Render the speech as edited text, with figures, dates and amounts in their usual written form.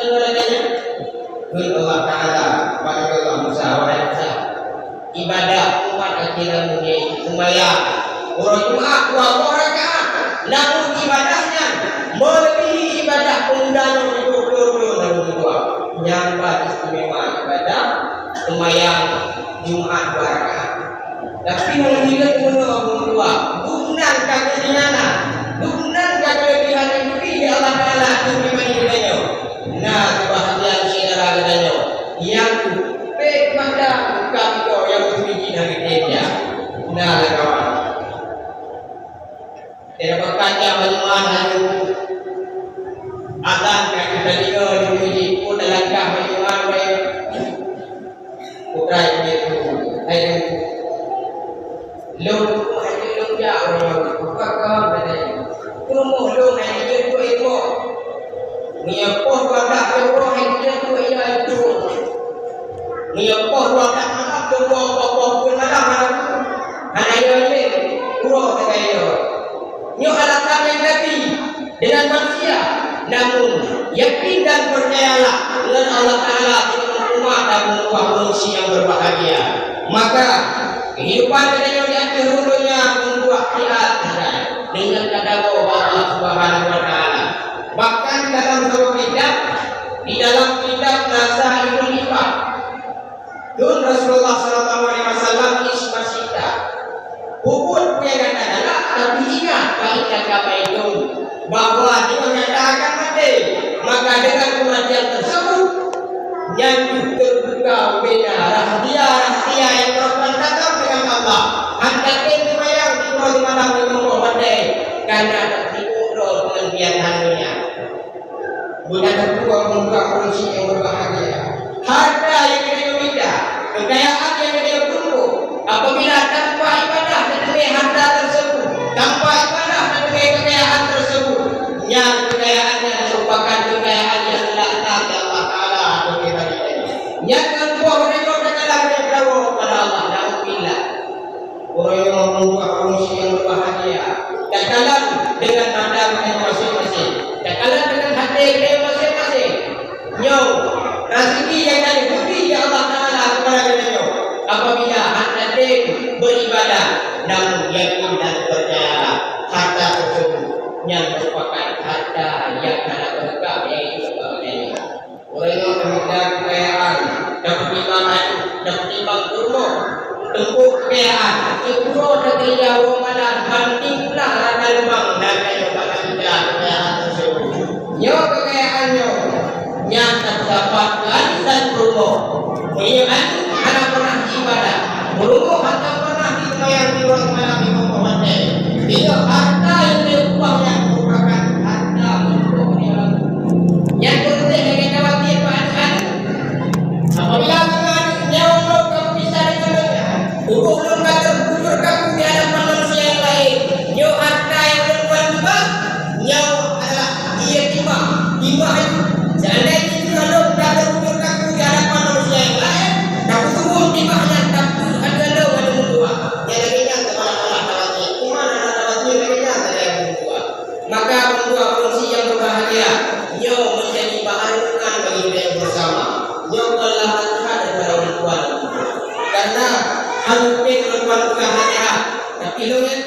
segalanya. Allah Taala kepada Allah Musa, wahai Musa, ibadah umat akhirnya yaitu sembahyang orang Jumat 2 rakaat, namun ibadahnya melebihi ibadah pemuda yang 22 yang istimewa ibadah sembahyang Jumat 2 rakaat. Tapi mengira dua dunan kekiniana, dunan kelebihan yang lebih Allah Taala itu memang ibadahnya. Nah, kebahagiaan saudara katanya yang pada kami yang memiliki dari dia. Nah, kawan. Tidak berkaca bagaimana akan kaki tadinya diuji pun dalam kah bagaimana putra itu ayo lu jauh orang katanya kamu lu hanya itu menyepah wadah orang itu menyepah wadah anak tu bawa pun malam hanya ini kurang katanya nyo alasan yang Nabi dengan manusia, namun yakin dan percayalah dengan Allah Taala dengan umat dan manusia yang berbahagia. Maka kehidupan kita di akhir dunia membuat kita dengan kata Allah Subhanahu Wa Taala. Bahkan dalam satu kitab, di dalam kitab Nasaihul Ibad, Dun Rasulullah Sallallahu Alaihi Wasallam ismasita. Hubun punya kata adalah tapi ingat baikkan kata itu bahwa dia menyatakan mati, maka dengan kematian tersebut yang terbuka beda rahasia yang terpantau dengan Allah. Anda itu yang di malam di mati karena tertidur dengan hatinya. Bukan terbuka membuka kondisi yang berbahagia. Harta yang dia minta, kekayaan yang dia tunggu, apabila tanpa ibadah tetapi harta tersebut, tanpa ibadah tetapi kekayaan tersebut, yang kekayaannya merupakan kekayaan yang laknat Allah Taala bagi dirinya. Yang kedua mereka dalam berdoa kepada Allah dan bila orang yang membuat kondisi yang berbahagia, tak kalah dengan tanda masing-masing, tak kalah dengan hati masing-masing. Nyo rezeki yang dari budi Allah Taala kepada dirinya. Apabila anda beribadah namun yakin dan percayalah harta tersebut yang merupakan harta yang ada berkah yaitu kebahagiaan. Orang yang memiliki kekayaan dapat dimakan, dapat dibangun tempuh kekayaan sepuluh negeri jauh mana bantinglah rata lubang dan kayu pada kita kekayaan tersebut. Nyo kekayaannya yang terdapatkan dan rumah mengingat anak pernah ibadah berumur atau pernah dibayar di luar malam di mati. Tidak harta yang diubah yang merupakan harta untuk dia. Yang penting yang kita khawatir pada apabila dengan nyawa kamu bisa dengannya, tubuh belum terkubur kamu di hadapan manusia yang lain. Nyawa harta yang berubah, nyawa adalah dia timbang itu. Seandainya kalau terkubur kamu di hadapan manusia yang lain, kamu tubuh timbangnya tapi ada dua. Yang lainnya kepada Allah Taala. Kumana Allah lainnya yang kedua. Maka membuat fungsi yang berbahagia, nyo menjadi bahan renungan bagi kita yang bersama. Nyo adalah nasihat daripada orang tua. Karena hampir orang tua hanya tapi lo yang